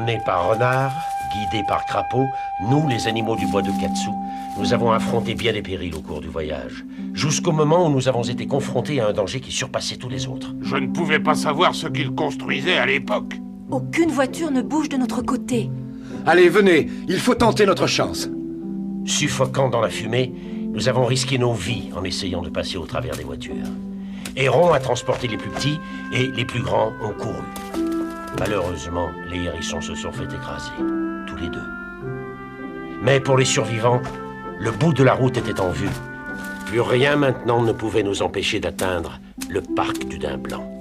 Emmenés par Renard, guidés par Crapaud, nous, les animaux du bois de Katsu, nous avons affronté bien des périls au cours du voyage, jusqu'au moment où nous avons été confrontés à un danger qui surpassait tous les autres. Je ne pouvais pas savoir ce qu'ils construisaient à l'époque. Aucune voiture ne bouge de notre côté. Allez, venez, il faut tenter notre chance. Suffocant dans la fumée, nous avons risqué nos vies en essayant de passer au travers des voitures. Héron a transporté les plus petits et les plus grands ont couru. Malheureusement, les hérissons se sont fait écraser, tous les deux. Mais pour les survivants, le bout de la route était en vue. Plus rien maintenant ne pouvait nous empêcher d'atteindre le parc du Daim Blanc.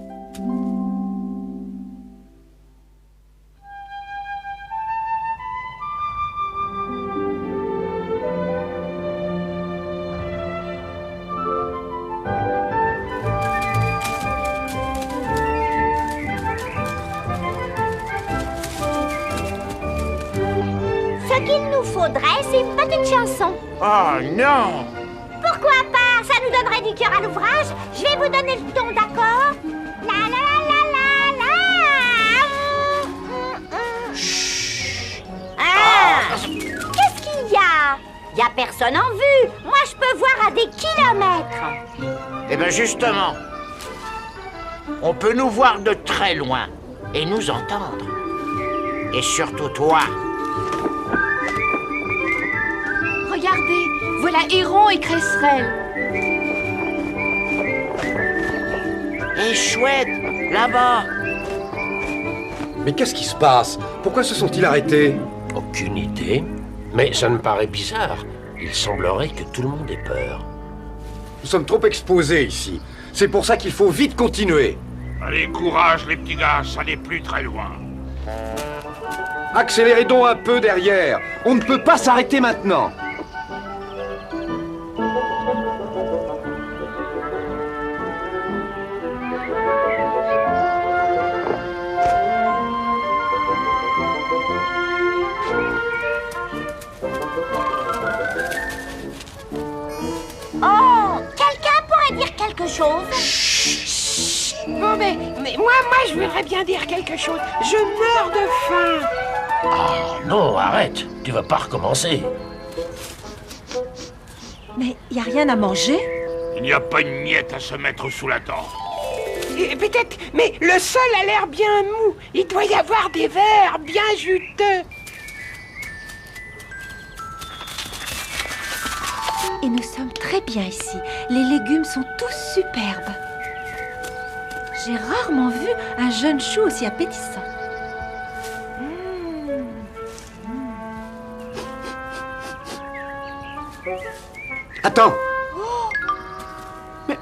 Ce qu'il nous faudrait, c'est une petite chanson. Oh non! Pourquoi pas? Ça nous donnerait du cœur à l'ouvrage. Je vais vous donner le ton, d'accord? La la la la la. Chut. Qu'est-ce qu'il y a? Y a personne en vue. Moi, je peux voir à des kilomètres. Eh bien justement, on peut nous voir de très loin et nous entendre. Et surtout toi. Regardez, voilà Héron et Cresserelle. Et chouette, là-bas. Mais qu'est-ce qui se passe? Pourquoi se sont-ils arrêtés? Aucune idée, mais ça me paraît bizarre. Il semblerait que tout le monde ait peur. Nous sommes trop exposés ici. C'est pour ça qu'il faut vite continuer. Allez, courage les petits gars, ça n'est plus très loin. Accélérez donc un peu derrière. On ne peut pas s'arrêter maintenant. Oh, quelqu'un pourrait dire quelque chose? Bon, mais moi, je voudrais bien dire quelque chose. Je meurs de faim. Ah non, arrête, tu vas pas recommencer. Mais y a rien à manger? Il n'y a pas une miette à se mettre sous la dent. Et peut-être, mais le sol a l'air bien mou. Il doit y avoir des vers bien juteux. Et nous sommes très bien ici. Les légumes sont tous superbes. J'ai rarement vu un jeune chou aussi appétissant. Attends.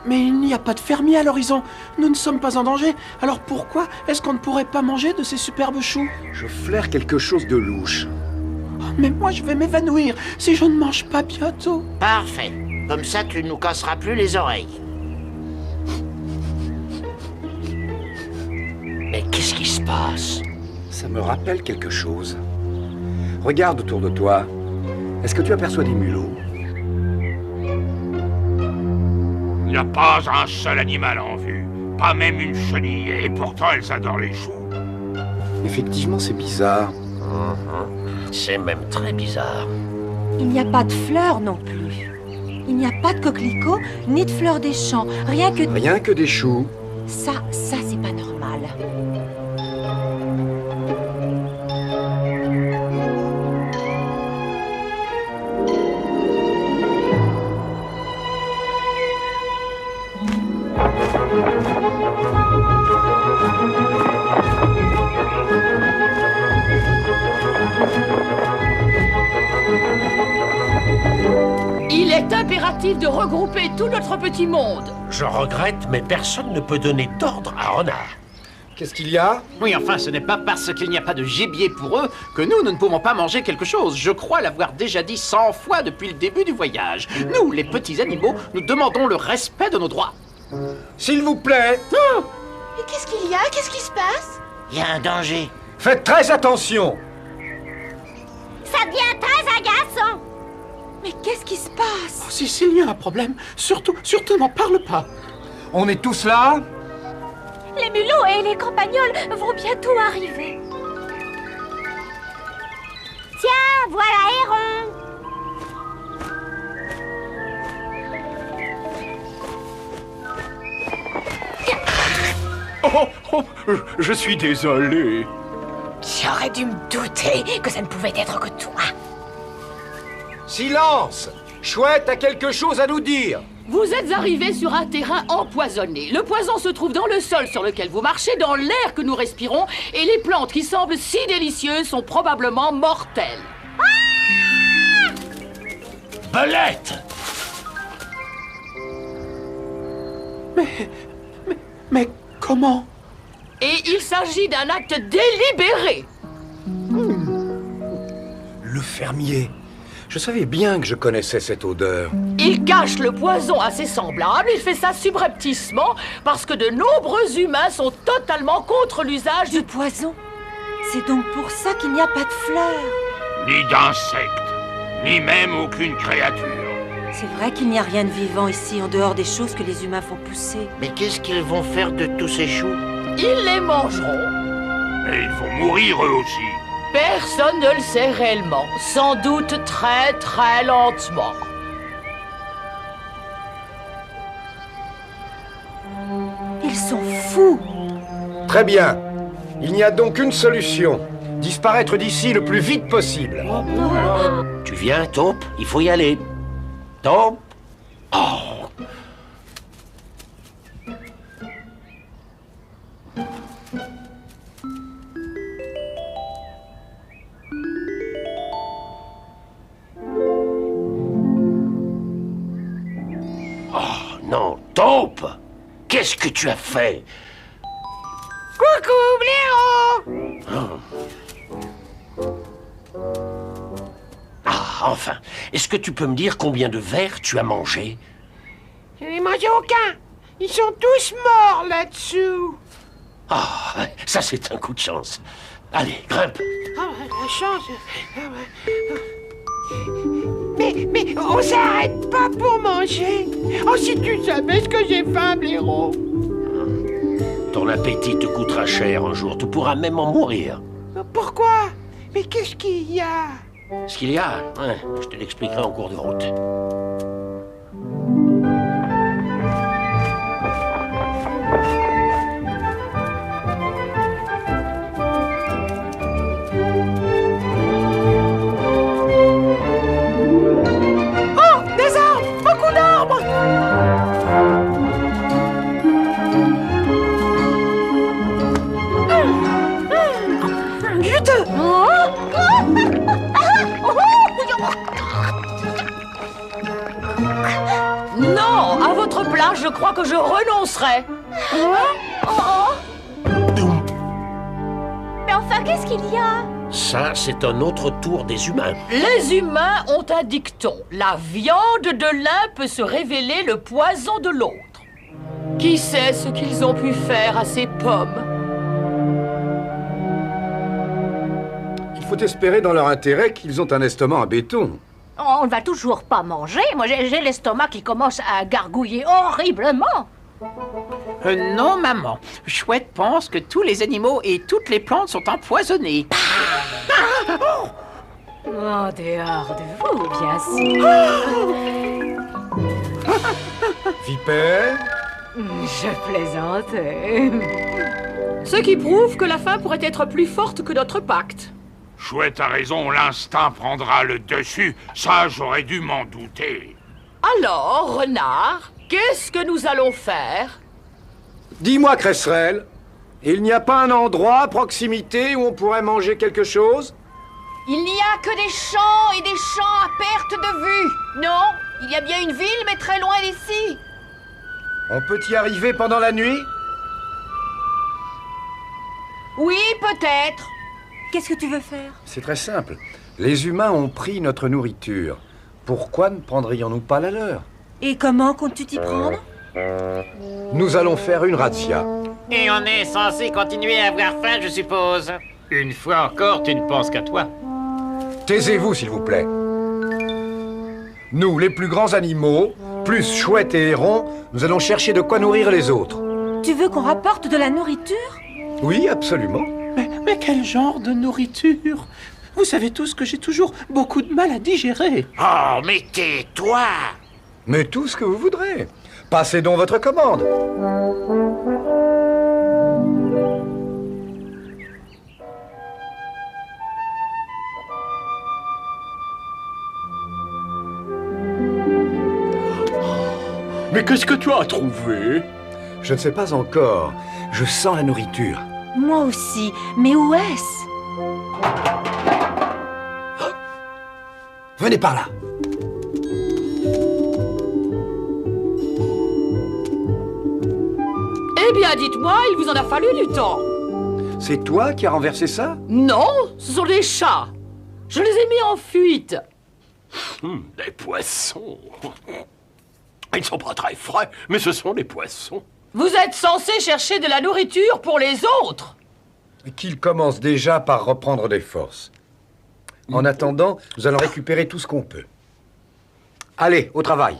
Mais il n'y a pas de fermier à l'horizon. Nous ne sommes pas en danger. Alors pourquoi est-ce qu'on ne pourrait pas manger de ces superbes choux? Je flaire quelque chose de louche. Oh, mais moi, je vais m'évanouir si je ne mange pas bientôt. Parfait. Comme ça, tu ne nous casseras plus les oreilles. Mais qu'est-ce qui se passe? Ça me rappelle quelque chose. Regarde autour de toi. Est-ce que tu aperçois des mulots? Il n'y a pas un seul animal en vue. Pas même une chenille. Et pourtant, elles adorent les choux. Effectivement, c'est bizarre. C'est même très bizarre. Il n'y a pas de fleurs non plus. Il n'y a pas de coquelicots, ni de fleurs des champs. Rien que... Rien que des choux. Ça, c'est pas normal. Il est impératif de regrouper tout notre petit monde. Je regrette, mais personne ne peut donner d'ordre à Renard. Qu'est-ce qu'il y a? Oui, enfin, ce n'est pas parce qu'il n'y a pas de gibier pour eux que nous ne pouvons pas manger quelque chose. Je crois l'avoir déjà dit 100 fois depuis le début du voyage. Nous, les petits animaux, nous demandons le respect de nos droits. S'il vous plaît, Mais qu'est-ce qu'il y a? Qu'est-ce qui se passe? Il y a un danger. faites très attention. Ça devient très agaçant. Mais qu'est-ce qui se passe? Oh, s'il y a un problème, surtout n'en parle pas. On est tous là? Les mulots et les campagnols vont bientôt arriver. voilà Héron. Je suis désolé. J'aurais dû me douter que ça ne pouvait être que toi. Silence! Chouette a quelque chose à nous dire. Vous êtes arrivés sur un terrain empoisonné. Le poison se trouve dans le sol sur lequel vous marchez, dans l'air que nous respirons, et les plantes qui semblent si délicieuses sont probablement mortelles. Belette! Mais comment? Et il s'agit d'un acte délibéré. Le fermier. Je savais bien que je connaissais cette odeur. Il cache le poison à ses semblables, il fait ça subrepticement parce que de nombreux humains sont totalement contre l'usage Du poison. C'est donc pour ça qu'il n'y a pas de fleurs. Ni d'insectes, ni même aucune créature. C'est vrai qu'il n'y a rien de vivant ici en dehors des choses que les humains font pousser. Mais qu'est-ce qu'ils vont faire de tous ces choux? Ils les mangeront. Et ils vont mourir eux aussi. Personne ne le sait réellement, sans doute très très lentement. Ils sont fous. Très bien. Il n'y a donc une solution. Disparaître d'ici le plus vite possible. Tu viens, Taupe? Il faut y aller. Taupe? Oh! Oh non, Taupe! Qu'est-ce que tu as fait? Coucou, Blaireau. Ah, enfin, est-ce que tu peux me dire combien de vers tu as mangé? Je n'ai mangé aucun. Ils sont tous morts là-dessous. Ah, ça c'est un coup de chance. Allez, grimpe. Ah, la chance. Ah, ouais. Mais on s'arrête pas pour manger. Oh, si tu savais ce que j'ai faim, Blaireau. Ton appétit te coûtera cher un jour. Tu pourras même en mourir. Pourquoi? Mais qu'est-ce qu'il y a? Ce qu'il y a, hein, je te l'expliquerai en cours de route. Oh, des arbres! Beaucoup d'arbres! Juteux! Non, à votre place, je crois que je renoncerai. Mais enfin, qu'est-ce qu'il y a? Ça, c'est un autre tour des humains. Les humains ont un dicton. La viande de l'un peut se révéler le poison de l'autre. Qui sait ce qu'ils ont pu faire à ces pommes? Il faut espérer dans leur intérêt qu'ils ont un estomac en béton. On ne va toujours pas manger. Moi, j'ai l'estomac qui commence à gargouiller horriblement. Non, maman. Chouette pense que tous les animaux et toutes les plantes sont empoisonnés. Oh, dehors de vous, bien sûr. Vipère? Je plaisantais. Ce qui prouve que la faim pourrait être plus forte que notre pacte. Chouette a raison, l'instinct prendra le dessus. Ça, j'aurais dû m'en douter. Alors, renard, qu'est-ce que nous allons faire? Dis-moi, Cresserelle, il n'y a pas un endroit à proximité où on pourrait manger quelque chose? Il n'y a que des champs et des champs à perte de vue. Non, il y a bien une ville, mais très loin d'ici. On peut y arriver pendant la nuit? Oui, peut-être. Qu'est-ce que tu veux faire? C'est très simple. Les humains ont pris notre nourriture. Pourquoi ne prendrions-nous pas la leur? Et comment comptes-tu t'y prendre? Nous allons faire une razzia. Et on est censé continuer à avoir faim, je suppose. Une fois encore, tu ne penses qu'à toi. Taisez-vous, s'il vous plaît. Nous, les plus grands animaux, plus Chouette et Héron, nous allons chercher de quoi nourrir les autres. Tu veux qu'on rapporte de la nourriture? Oui, absolument. Mais quel genre de nourriture? Vous savez tous que j'ai toujours beaucoup de mal à digérer. Oh, mais tais-toi! Mais tout ce que vous voudrez. Passez donc votre commande. Mais qu'est-ce que tu as trouvé? Je ne sais pas encore. Je sens la nourriture. Moi aussi. Mais où est-ce? Venez par là. Eh bien, dites-moi, il vous en a fallu du temps. C'est toi qui as renversé ça? Non, ce sont des chats. Je les ai mis en fuite. Des poissons. Ils ne sont pas très frais, mais ce sont des poissons. Vous êtes censé chercher de la nourriture pour les autres. Qu'ils commencent déjà par reprendre des forces. En attendant, nous allons récupérer tout ce qu'on peut. Allez, au travail.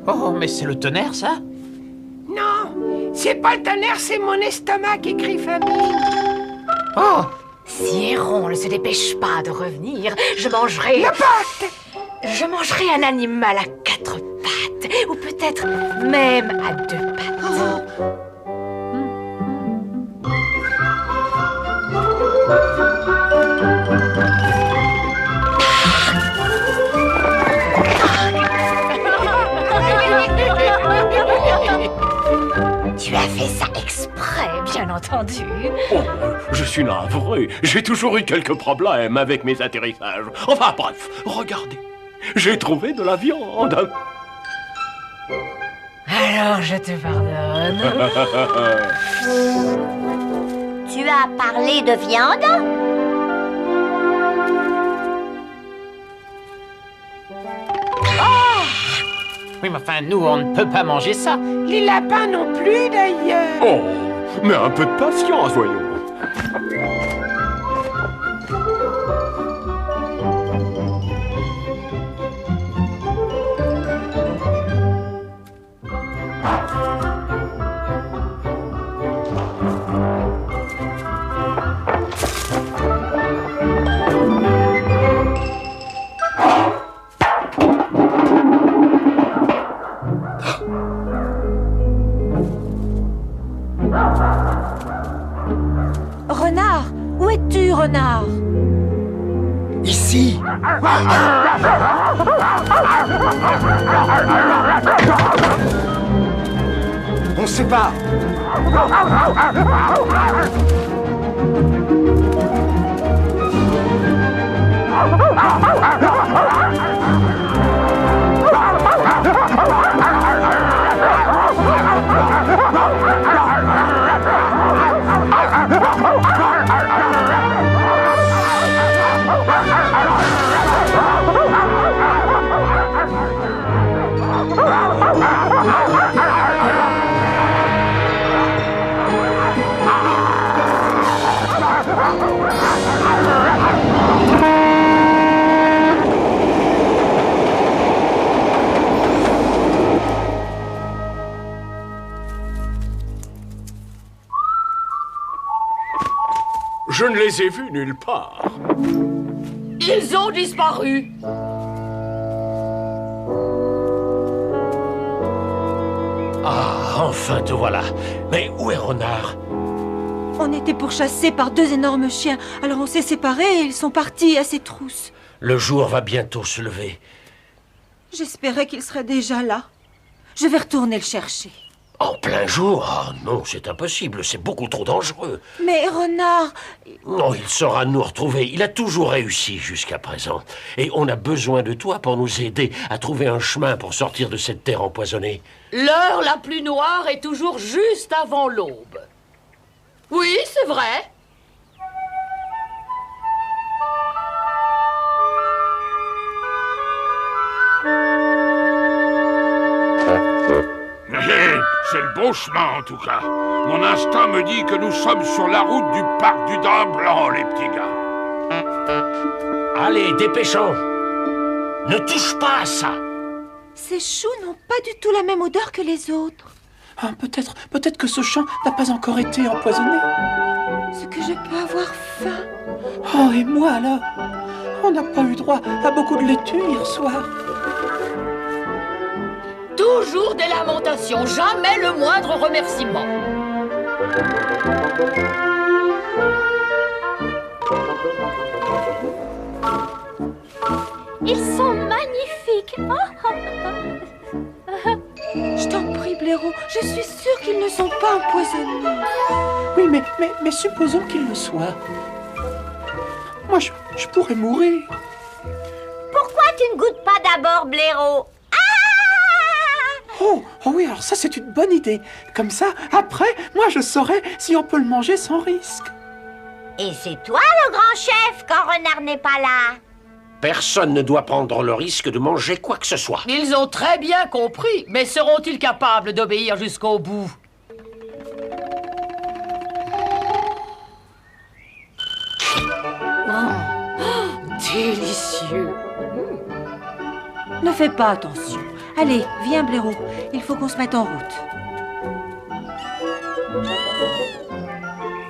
Oh, mais c'est le tonnerre, ça? Non, c'est pas le tonnerre, c'est mon estomac qui crie famine. Oh! Si Héron ne se dépêche pas de revenir, je mangerai... La pâte! Je mangerai un animal à 4 pattes, ou peut-être même à 2 pattes. Tu as fait ça exprès, bien entendu. Oh, je suis navré. J'ai toujours eu quelques problèmes avec mes atterrissages. Enfin bref, regardez. J'ai trouvé de la viande. Alors je te pardonne. Tu as parlé de viande? Oui, mais enfin, nous, on ne peut pas manger ça. Les lapins non plus, d'ailleurs. Oh, mais un peu de patience, voyons. Renard! Où es-tu, renard? Ici. On se sépare. Je ne les ai vus nulle part. Ils ont disparu. Ah, enfin te voilà. Mais où est Renard? On était pourchassés par 2 énormes chiens, alors on s'est séparés et ils sont partis à ses trousses. Le jour va bientôt se lever. J'espérais qu'il serait déjà là. Je vais retourner le chercher. En plein jour? Ah non, c'est impossible, c'est beaucoup trop dangereux. Mais Renard... Non, il saura nous retrouver. Il a toujours réussi jusqu'à présent. Et on a besoin de toi pour nous aider à trouver un chemin pour sortir de cette terre empoisonnée. L'heure la plus noire est toujours juste avant l'aube. Oui, c'est vrai. C'est le bon chemin en tout cas. Mon instinct me dit que nous sommes sur la route du parc du Daim Blanc, les petits gars. Allez, dépêchons. Ne touche pas à ça. Ces choux n'ont pas du tout la même odeur que les autres. Ah, peut-être que ce champ n'a pas encore été empoisonné. Ce que je peux avoir faim. Oh, et moi alors? On n'a pas eu droit à beaucoup de laitue hier soir. Toujours des lamentations, jamais le moindre remerciement. Ils sont magnifiques. Je t'en prie, Blaireau, je suis sûre qu'ils ne sont pas empoisonnés. Oui, mais supposons qu'ils le soient. Moi, je pourrais mourir. Pourquoi tu ne goûtes pas d'abord, Blaireau? Oh oui, alors ça c'est une bonne idée. Comme ça, après, moi je saurai si on peut le manger sans risque. Et c'est toi le grand chef quand Renard n'est pas là. Personne ne doit prendre le risque de manger quoi que ce soit. Ils ont très bien compris, mais seront-ils capables d'obéir jusqu'au bout? Délicieux. Ne fais pas attention. Allez, viens, Blaireau. Il faut qu'on se mette en route.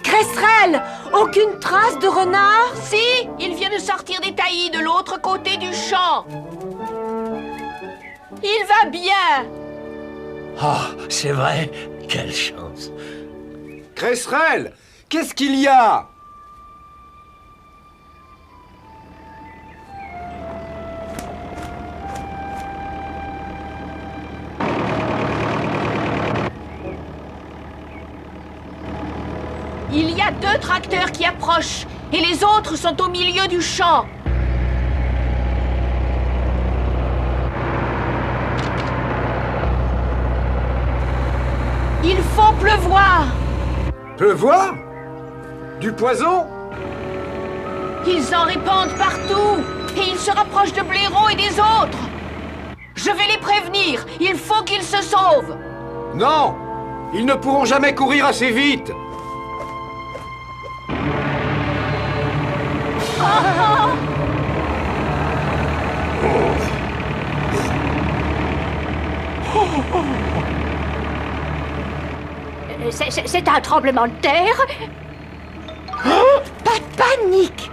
Cresserelle! Aucune trace de renard? Si, il vient de sortir des taillis de l'autre côté du champ. Il va bien. Ah, c'est vrai. Quelle chance. Cresserelle, qu'est-ce qu'il y a? Il y a 2 tracteurs qui approchent et les autres sont au milieu du champ. Il faut pleuvoir. Pleuvoir? Du poison? Ils en répandent partout et ils se rapprochent de Blaireau et des autres. Je vais les prévenir. Il faut qu'ils se sauvent. Non! Ils ne pourront jamais courir assez vite! C'est un tremblement de terre. Pas de panique!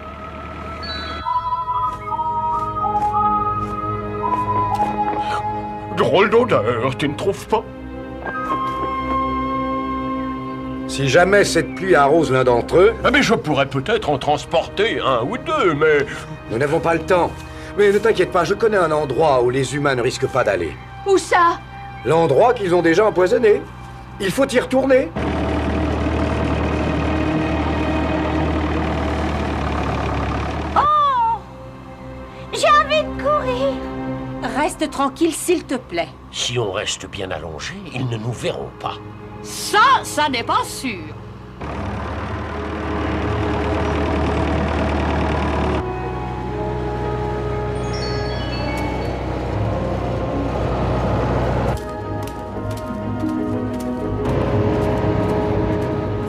Drôle d'odeur, tu ne trouves pas? Si jamais cette pluie arrose l'un d'entre eux... Ah, mais je pourrais peut-être en transporter 1 ou 2, mais... Nous n'avons pas le temps. Mais ne t'inquiète pas, je connais un endroit où les humains ne risquent pas d'aller. Où ça? L'endroit qu'ils ont déjà empoisonné. Il faut y retourner. Oh! J'ai envie de courir. Reste tranquille, s'il te plaît. Si on reste bien allongé, ils ne nous verront pas. Ça n'est pas sûr.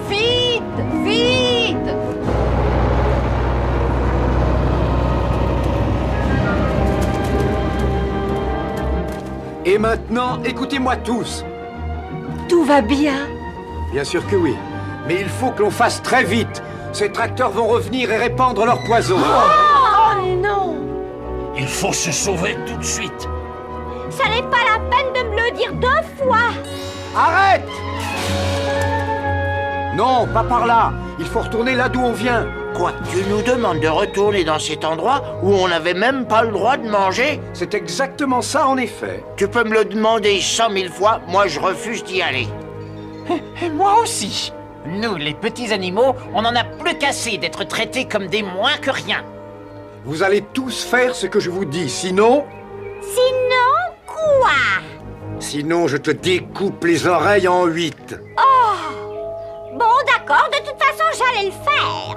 Vite, vite! Et maintenant, écoutez-moi tous. Tout va bien? Bien sûr que oui. Mais il faut que l'on fasse très vite. Ces tracteurs vont revenir et répandre leur poison. Oh non! Il faut se sauver tout de suite. Ça n'est pas la peine de me le dire 2 fois. Arrête! Non, pas par là. Il faut retourner là d'où on vient. Quoi? Tu nous demandes de retourner dans cet endroit où on n'avait même pas le droit de manger? C'est exactement ça, en effet. Tu peux me le demander 100 000 fois, moi je refuse d'y aller. Et moi aussi. Nous, les petits animaux, on n'en a plus qu'assez d'être traités comme des moins que rien. Vous allez tous faire ce que je vous dis, sinon... Sinon, quoi? Sinon, je te découpe les oreilles en 8. Bon, d'accord, de toute façon, j'allais le faire.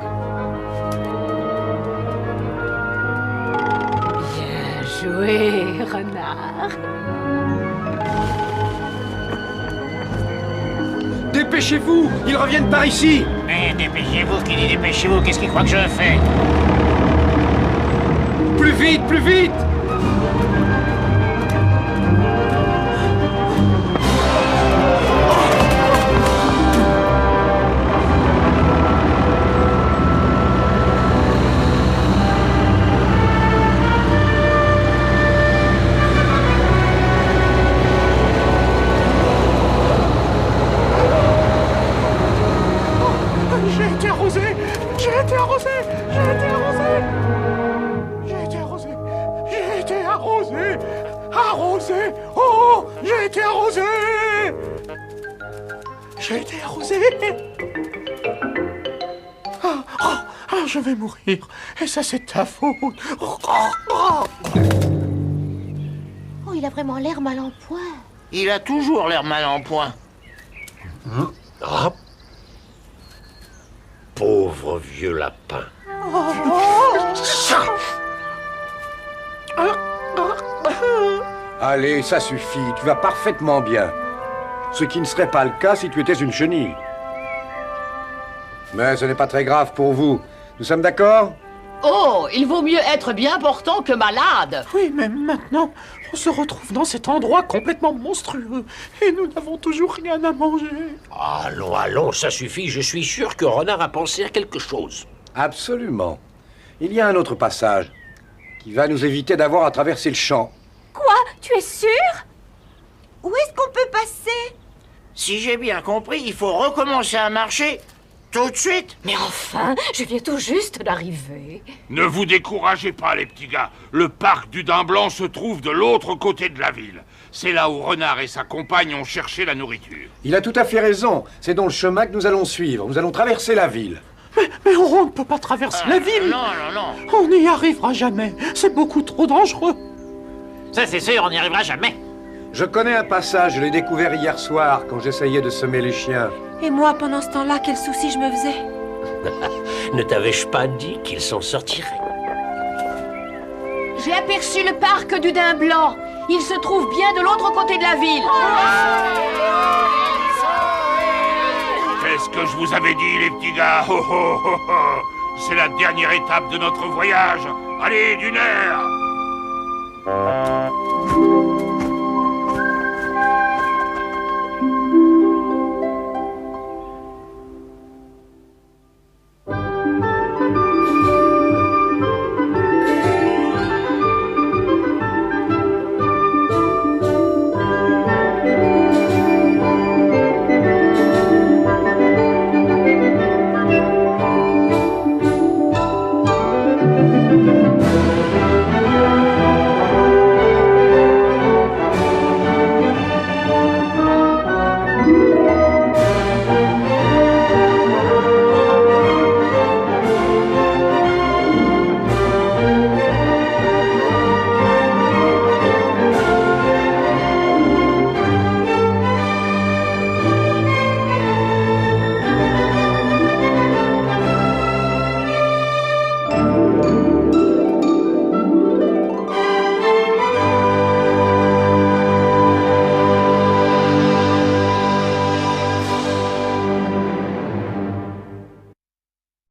Bien joué, renard. Dépêchez-vous, ils reviennent par ici. Mais dépêchez-vous, qui dit dépêchez-vous, qu'est-ce qu'il croit que je fais? vite, plus vite! J'ai été arrosé. J'ai été arrosé. J'ai été arrosé. J'ai été arrosé. J'ai été arrosé. Arrosé. Oh, j'ai été arrosé. J'ai été arrosé. Je vais mourir. Et ça, c'est ta faute. Oh, il a vraiment l'air mal en point. Il a toujours l'air mal en point. Ah. Pauvre vieux lapin. Allez, ça suffit, tu vas parfaitement bien. Ce qui ne serait pas le cas si tu étais une chenille. Mais ce n'est pas très grave pour vous. Nous sommes d'accord? Oh, il vaut mieux être bien portant que malade. Oui, mais maintenant, on se retrouve dans cet endroit complètement monstrueux. Et nous n'avons toujours rien à manger. Allons, allons, ça suffit. Je suis sûr que Renard a pensé à quelque chose. Absolument. Il y a un autre passage qui va nous éviter d'avoir à traverser le champ. Quoi? Tu es sûr? Où est-ce qu'on peut passer? Si j'ai bien compris, il faut recommencer à marcher tout de suite. Mais enfin, je viens tout juste d'arriver. Ne vous découragez pas, les petits gars. Le parc du Daim Blanc se trouve de l'autre côté de la ville. C'est là où Renard et sa compagne ont cherché la nourriture. Il a tout à fait raison. C'est donc le chemin que nous allons suivre. Nous allons traverser la ville. Mais on ne peut pas traverser la ville. Non, non, non. On n'y arrivera jamais. C'est beaucoup trop dangereux. Ça, c'est sûr, on n'y arrivera jamais. Je connais un passage, je l'ai découvert hier soir quand j'essayais de semer les chiens. Et moi, pendant ce temps-là, quel souci je me faisais? Ne t'avais-je pas dit qu'il s'en sortirait? J'ai aperçu le parc du Daim Blanc. Il se trouve bien de l'autre côté de la ville. Qu'est-ce que je vous avais dit, les petits gars? Oh, oh, oh, oh. C'est la dernière étape de notre voyage. Allez, d'une heure.